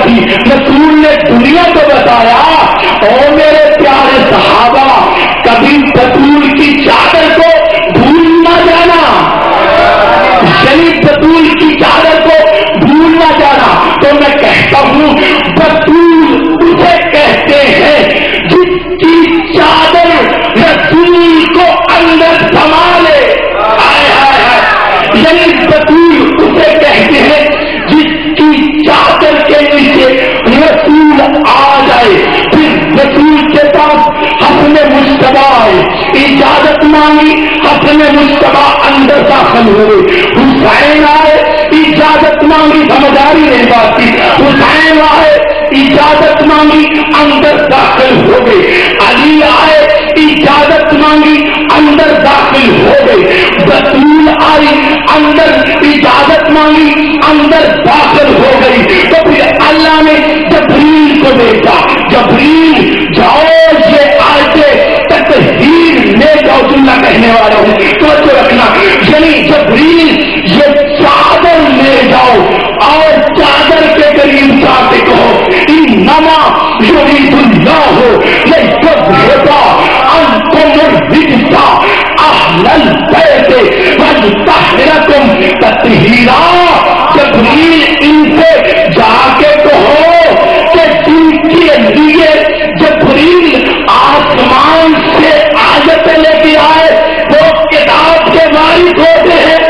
تھی. رسول نے دنیا کو بتایا اور میرے پیارے صحابہ کبھی بطول کی چادر کو بھول نہ جانا، یعنی بطول کی چادر کو بھول نہ جانا. تو میں کہتا ہوں بطول اسے کہتے ہیں جس کی چادر رسول کو اندر سنبھالے. یعنی بطول اسے کہتے ہیں جس کی چادر کے نیچے رسول آ جائے. پھر رسول کے پاس حسن مجتبیٰ آئے، اجازت مانگی، حسن مجتبیٰ اندر داخل ہوئے. حسین آئے، اجازت مانگی، سمجھداری نہیں بات کی. حسین آئے، اجازت مانگی، اندر داخل ہو گئے. علی آئے، اجازت مانگی، اندر داخل ہو گئے. بطول آئی، اندر اجازت مانگی، اندر داخل ہو گئی. تو پھر اللہ نے جبریل کو بھیجا. جبریل جاؤ یہ آیتیں تطہیر لے جاؤ. جملہ کہنے والا ہوں توجہ رکھنا. یعنی جبریل یہ چادر لے جاؤ اور چادر کے قریب جا کے کہو انما یرید اللہ لیذھب عنکم الرجس اہل البیت ویطہرکم تطہیرا. جبریل ان سے جا کے کہو کہ جن کے لیے جبریل آسمان سے آیتیں لے کے آئے وہ کتاب کے وارث ہوتے ہیں.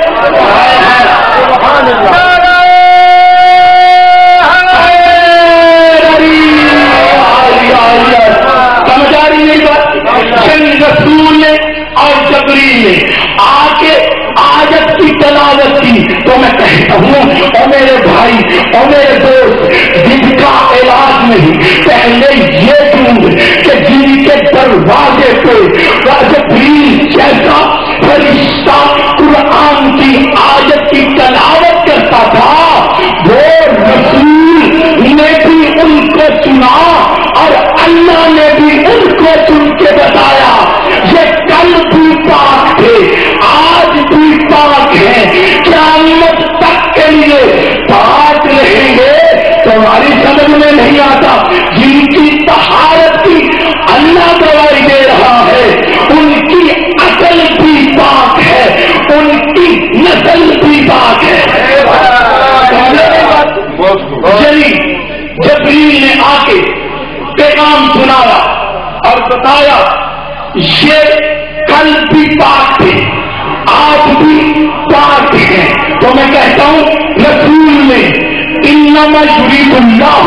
رسول نے اور جبریل نے آ کے آیت کی تلاوت کی. تو میں کہتا ہوں اور میرے بھائی اور میرے دوست جن کا علاج نہیں پہلے یہ ڈھونڈ کہ جن کے دروازے پہ جبریل جیسا فرشتہ قرآن کی آیت کی تلاوت کرتا تھا وہ رسول نے بھی ان کو چنا اور اللہ نے بھی ان کو چن کے بتایا. یہ کل بھی پاک تھے، آج بھی پاک ہیں، قیامت تک کے لیے پاک رہیں گے. تمہاری سمجھ میں نہیں آتا جن کی طہارت کی اللہ گواہی دے رہا ہے ان کی عقل بھی پاک ہے، ان کی نسل بھی پاک ہے. یعنی جبریل نے آ کے پیغام سنایا اور بتایا یہ کل بھی پاک تھے، آج بھی پاک ہیں. تو میں کہتا ہوں رسول نے انما یرید اللہ.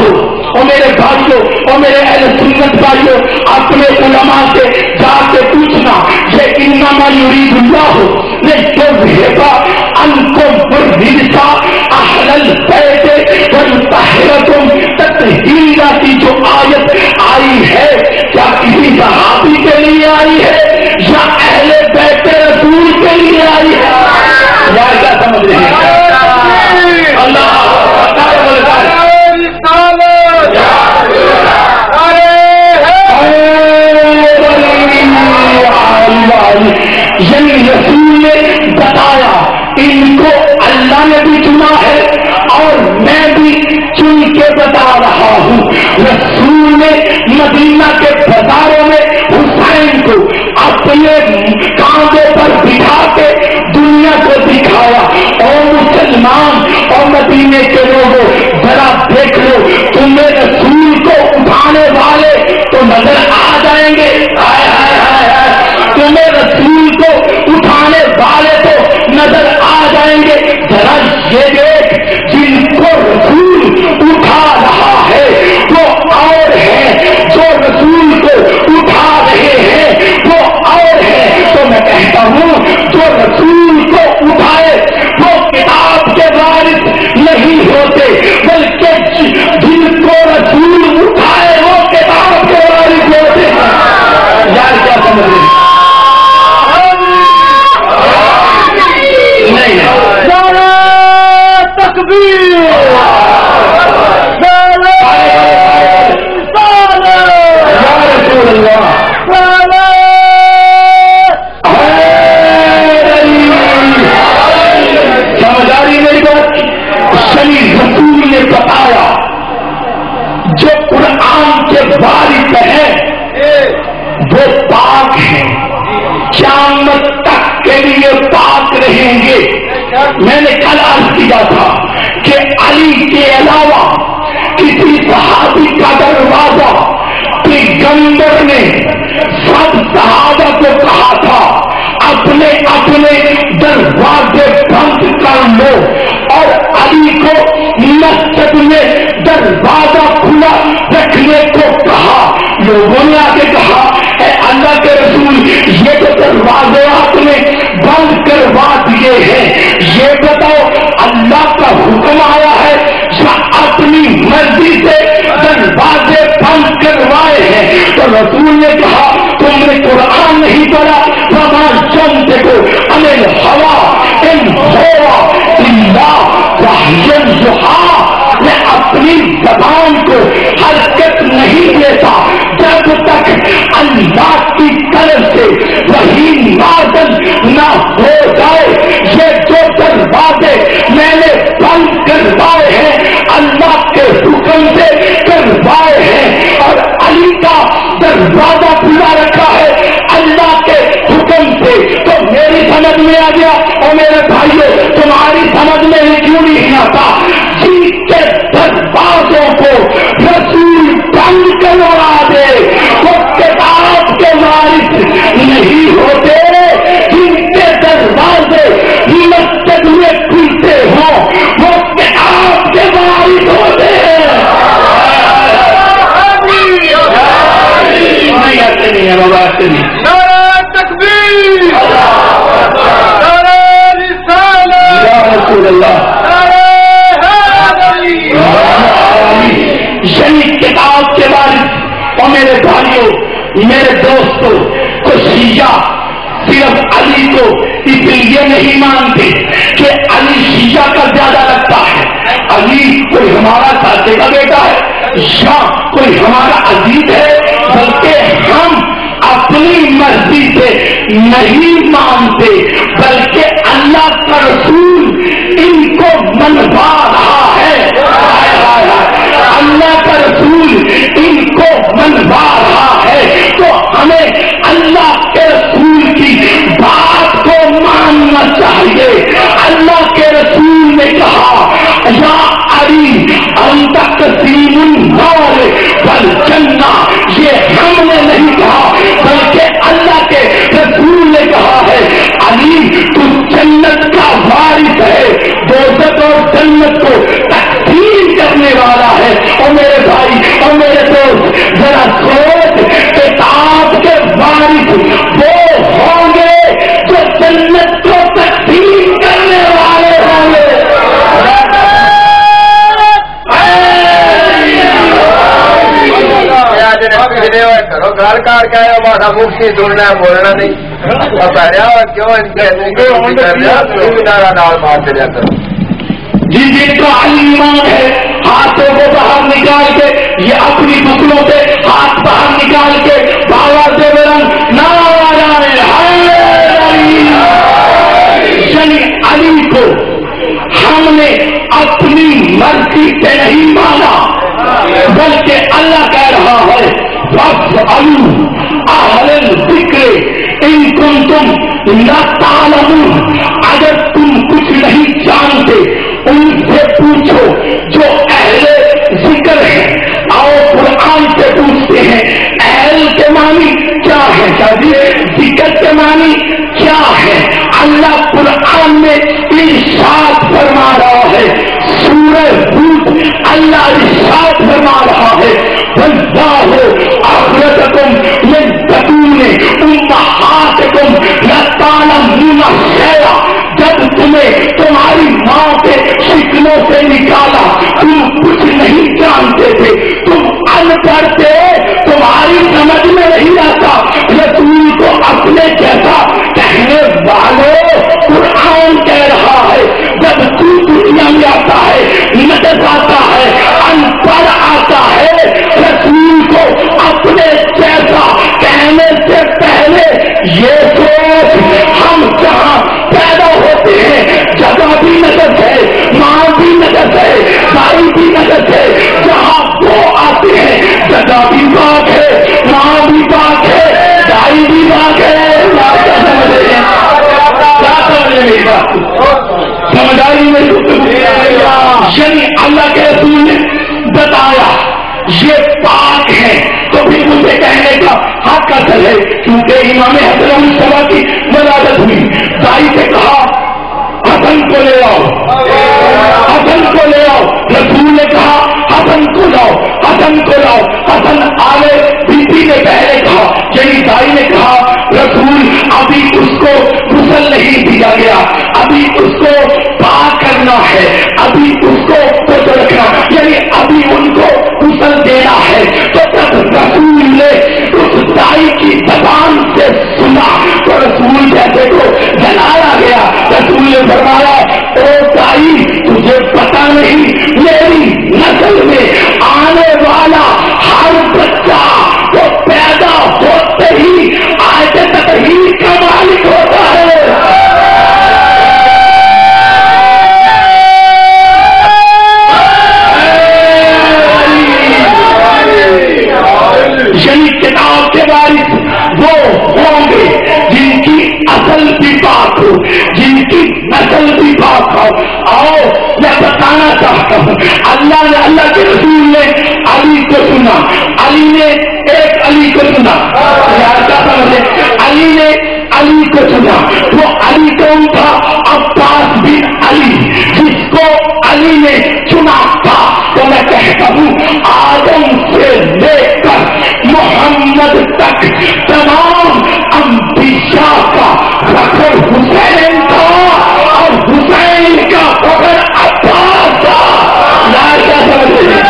اور میرے بھائیوں اور میرے اہل سنت بھائیوں اپنے علماء سے جا کے پوچھنا یہ انما یرید اللہ لیذھب عنکم الرجس اہل البیت ویطہرکم تطہیرا کی جو آیت آئی ہے کیا کسی صحابی کے لیے آئی ہے یا اہل بیت رسول کے لیے آئی ہے؟ یا کیا سمجھ رہے ہیں؟ اللہ یعنی رسول نے بتایا ان کو اللہ نے بھی چنا ہے اور میں بھی چن کے بتا رہا ہوں. رسول نے مدینہ کے بازاروں میں حسین کو اپنے کاندھے پر بٹھا کے دنیا کو دکھایا. اور مسلمان اور مدینے کے لوگوں ذرا دیکھ لو تمہیں رسول کو اٹھانے والے تو نظر آ جائیں گے. تمہیں رسول کو اٹھانے والے تو نظر آ جائیں گے. ذرا یہ دیکھ جن کو رسول اٹھا رہا ہے وہ اور ہے، جو رسول کو اٹھا رہے ہیں وہ اور ہے. تو میں کہتا ہوں جو رسول کو اٹھائے وہ کتاب کے وارث نہیں ہوتے بلکہ جن کو رسول اٹھائے وہ کتاب کے وارث ہوتے ہیں. یار کیا سمجھ رہے ہیں؟ وارث ہیں وہ پاک ہیں، قیامت تک کے لیے پاک رہیں گے۔ میں نے کل عرض کیا تھا کہ علی کے علاوہ کسی صحابی کا دروازہ پیغمبر نے سب صحابہ کو کہا تھا اپنے اپنے دروازے بند کر لو، اور علی کو مسجد میں دروازہ کھلا رکھنے کو کہا۔ لوگوں نے آ کے کہا اے اللہ کے رسول، یہ تو دروازے آپ نے بند کروا دیے ہیں، یہ بتاؤ اللہ کا حکم آیا ہے یا اپنی مرضی سے دروازے بند کروائے ہیں؟ تو رسول نے کہا تم نے قرآن نہیں پڑھا؟ وما ينطق عن الهوى ان هو الا وحی یوحی۔ میں اپنی زبان کو حرکت نہیں دیتا جب تک اللہ کی طرف سے وحی نازل نہ ہو جائے۔ یہ جو دروازے میں نے بند کروائے ہیں اللہ کے حکم سے کروائے ہیں، اور علی کا دروازہ کھلا رکھا ہے اللہ کے حکم سے۔ تو میری سمجھ میں آ گیا، اور میرے بھائیوں تمہاری سمجھ میں ہی کیوں نہیں آتا؟ جن کے دروازوں کو رسول بند کروا دے وہ کتاب کے وارث نہیں ہوتے، جن کے دروازے مسجد میں کھلتے ہوں وہ کتاب کے وارث ہوتے ہیں۔ نہیں آتے نہیں ہے بابا، آتے نہیں۔ رسول اللہ یعنی کتاب کے بارے۔ اور میرے بھائیوں میرے دوستوں کو شیعہ صرف علی کو اس لیے نہیں مانتے کہ علی شیعہ کا زیادہ لگتا ہے، علی کوئی ہمارا چاچے کا بیٹا ہے یا کوئی ہمارا عزیز ہے، بلکہ ہم اپنی مرضی سے نہیں مانتے، بلکہ اللہ کا رسول ان کو منوا رہا ہے۔ اللہ کا رسول ان کو منوا رہا ہے، تو ہمیں اللہ کے رسول کی بات کو ماننا چاہیے۔ اللہ کے رسول نے کہا یا علی انت قسیم النار والجنہ، یہ ہم نے نہیں کہا بلکہ اللہ کے رسول نے کہا ہے علی تو جنت کا وارث ہے، دوزخ اور جنت کو تقسیم کرنے والا ہے۔ اور میرے بھائی اور میرے دوست ذرا سوچ، کتاب کے وارث وہ ہوں گے جو جنت کو تقسیم کرنے والے ہوں گے۔ کرو گھر کاٹ کے ہمارا مفتی سننا ہے، بولنا نہیں کیوں نال مارتے رہا کرو۔ جن کا ایمان ہے ہاتھوں کو باہر نکال کے یہ اپنی بکلوں سے ہاتھ باہر نکال کے بابا سے بلند نعرہ یعنی علی کو ہم نے اپنی مرضی سے نہیں مانا، بلکہ اللہ کہہ رہا ہے فاسألوا اہل الذکر ان کنتم لا تعلمون، اگر تم کچھ نہیں جانتے ان سے پوچھو جو اہل ذکر ہے۔ آؤ قرآن سے پوچھتے ہیں اہل کے معنی کیا ہے، ذکر کے معنی کیا ہے؟ اللہ قرآن میں ارشاد فرما رہا ہے، سورہ ہود اللہ ارشاد فرما رہا ہے واللہ اخرجکم من بطون امہاتکم لا تعلمون شیئا، جب تمہیں تمہاری ماں کے شکلوں سے نکالا تم کچھ نہیں جانتے تھے، تم ان پڑھ تھے، تمہاری سمجھ میں نہیں آتا۔ رسول کو اپنے جیسا کہنے والوں قرآن کہہ رہا ہے جب تو دنیا میں آتا ہے، نجس آتا ہے، ان پڑھ آتا ہے، رسول کو اپنے جیسا کہنے سے پہلے یہ سوچ ہم جہاں پیدا ہوتے ہیں جگہ بھی نجس ہے، ماں بھی نجس ہے، بھائی بھی نجس ہے، جہاں وہ آتے ہیں جگہ بھی تو پھر مجھے کہنے کا حق اصل ہے، کیونکہ امام حسن مصطفیٰ کی ولادت ہوئی، دائی سے کہا حسن کو لے آؤ، حسن کو لے آؤ، رسول نے کہا حسن کو لاؤ، حسن کو لاؤ، حسن آئے، بی بی نے پہلے کہا، یعنی دائی نے کہا رسول ابھی اس کو غسل نہیں دیا گیا، ابھی اس کو پاک کرنا ہے، ابھی اس کو پوچھ رکھنا، یعنی ابھی ان کو غسل دینا ہے۔ تو جب رسول نے اس دائی کی زبان سے سنا تو رسول جیسے کو جلایا گیا۔ رسول نے فرمایا او دائی تجھے پتا نہیں میری نسل میں آنے والا ہر بچہ وہ پیدا ہوتے ہی آیت تطہیر کا مالک ہوتا ہے۔ یعنی کتاب کے وارث وہ ہوں گے جن کی اصل بھی پاک ہو، جن کی نسل بھی پاک ہو۔ آؤ میں بتانا چاہتا ہوں، اللہ کے رسول نے علی کو سنا، علی نے ایک علی کو سنا، علی نے علی کو چنا، وہ علی کون تھا؟ عباس بن علی، جس کو علی نے چنا تھا۔ تو میں کہتا ہوں آدم سے لے کر محمد تک تمام انبیاء کا فخر حسین تھا اور حسین کا فخر عباس تھا۔ کیا سمجھ رہے؟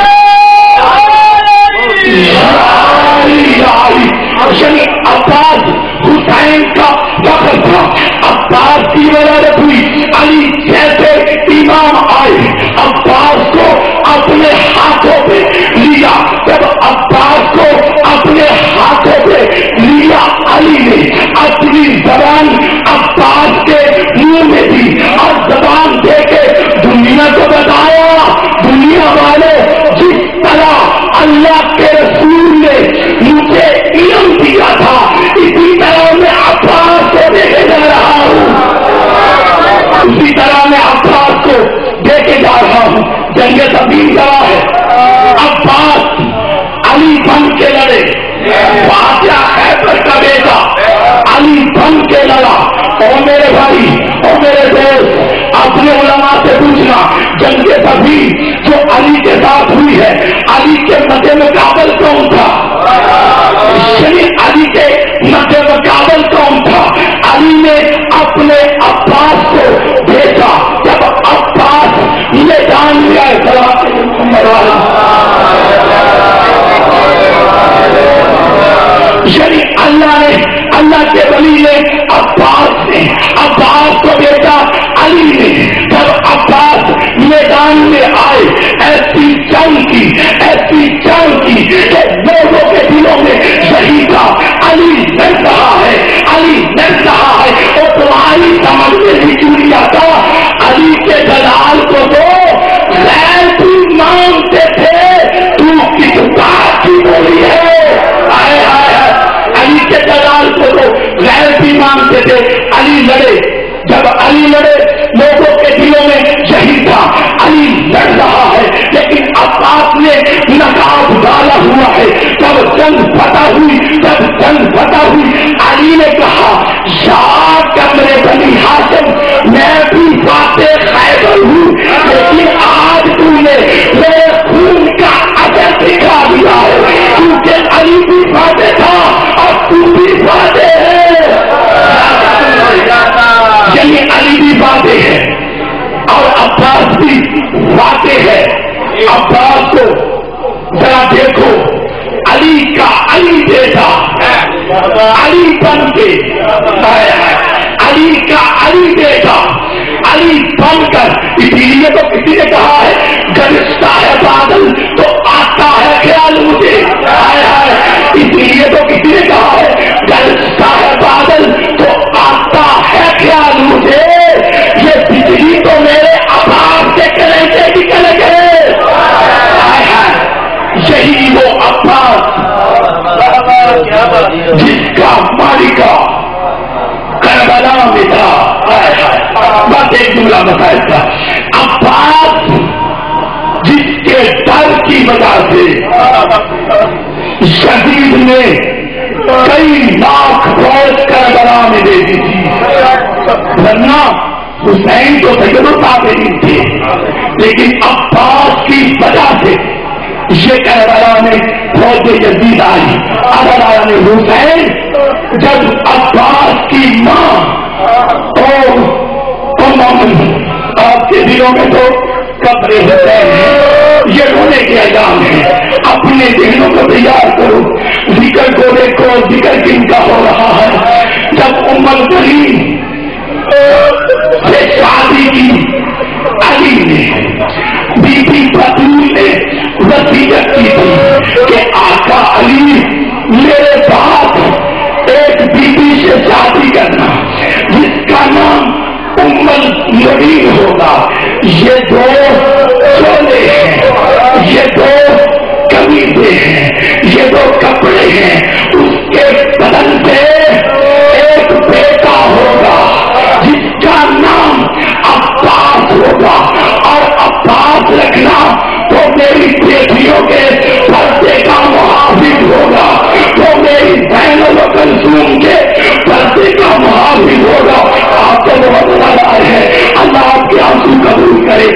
یعنی عباس حسین کا فخر تھا، عباس کی ولادت ہوئی، علی جیسے امام آئے عباس کو اپنے ہاتھوں پہ لیا، جب عباس کو اپنے ہاتھوں پہ لیا علی نے اپنی زبان عباس کے منہ میں دی اور زبان دے کے دنیا کو بتایا، دنیا والے جس طرح اللہ کے رسول نے مجھے علم دیا تھا اسی طرح میں عباس کو دے کے جا رہا ہوں، اسی طرح میں عباس کو دے کے جا رہا ہوں۔ جنگ صفین گواہ ہے، عباس علی بن کے لڑے، بادشاہ خیبر کا بیٹا علی بن کے لڑا۔ اور میرے بھائی اور میرے دوست اپنے علماء سے پوچھنا جنگ صفین جو علی کے ساتھ ہوئی ہے، علی کے مد مقابل کون تھا؟ علی کے مد مقابل کون تھا؟ علی نے اپنے عباس کو بھیجا، جب عباس میدان میں آئے یعنی اللہ کے ولی نے عباس کو بھیجا، علی نے جب عباس میدان میں آئے ایسی جنگ کی کہ لوگوں کے دلوں میں یہی تھا علی لڑ رہا ہے اور تمہاری سمجھ میں بھی چوری آتا علی کے جلال کو تو غیر بھی مانگتے تھے، تو کس بات کی بولی ہے؟ علی کے جلال کو تو غیر بھی مانگتے تھے۔ علی لڑے، جب علی لڑے لوگوں کے دلوں میں یہی تھا علی لڑ رہا ہے، لیکن عباس نے نقاب ڈالا ہوا ہے۔ جب جنگ فتح ہوئی علی نے کہا یا کمرے بنی ہاشم میں بھی فاتح خیبر ہوں، لیکن آج تم نے میرے خون کا اثر دکھا دیا ہے، کیونکہ علی بھی فاتح تھا اور تم بھی فاتح ہے۔ یعنی علی بھی فاتح ہے اور عباس بھی فاتح ہے۔ عباس کو ذرا دیکھو، علی کا علی بیٹا علی بن کے، علی کا علی بیٹا علی بن کر، اسی لیے تو کسی نے کہا ہے گرجتا ہے بادل تو آتا ہے خیال مجھے، اسی لیے تو کسی نے کہا ہے گرجتا ہے بادل تو آتا ہے خیال مجھے، یہ بجلی تو میرے عباس کے کرے سے نکل گئے۔ یہی وہ عباس جس کا مالکہ کربلا میں تھا، بس ایک جملہ مسائل تھا، عباس جس کے ڈر کی وجہ سے یزید نے کئی لاکھ فوج کربلا میں دے دی تھی، ورنہ حسین تو سید الطاہرین تھے، لیکن عباس کی وجہ سے یہ کربلا میں فوج یزید آئی۔ اب حسین جب عباس کی ماں اور آپ کے دلوں میں تو قبر حسین ہے، یہ رونے کے ایام ہے، اپنے ذہنوں کو تیار کرو، ذکر کو دیکھو، ذکر کن کا ہو رہا ہے۔ جب ام البنین سے شادی کی علی نے، بی بی بطول نے وصیت کی تھی کہ آقا علی میرے بعد ایک بی بی سے شادی کرنا جس کا نام ام المنین ہوگا۔ یہ دو چولے ہیں، یہ دو قمیصیں ہیں، یہ دو کپڑے ہیں، اس کے بدن سے ایک بیٹا ہوگا جس کا نام عباس ہوگا، اور عباس رکھنا تو میری بیٹیوں کے پردے کا محافظ ہوگا، تو میری بہنوں و کلثوم کے پردے کا محافظ ہوگا۔ آپ کو بہت زیادہ ہے، اللہ آپ کے آنسو قبول کرے۔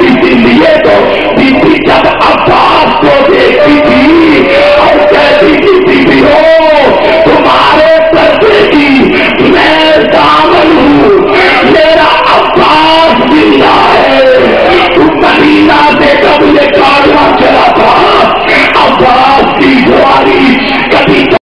اسی لیے تو بیوی جب عباس کو دیکھتی تھی اور کہتی تھی بیوی ہو تمہارے پردے کی میں دامن ہوں، میرا عباس زندہ ہے، تم مدینہ سے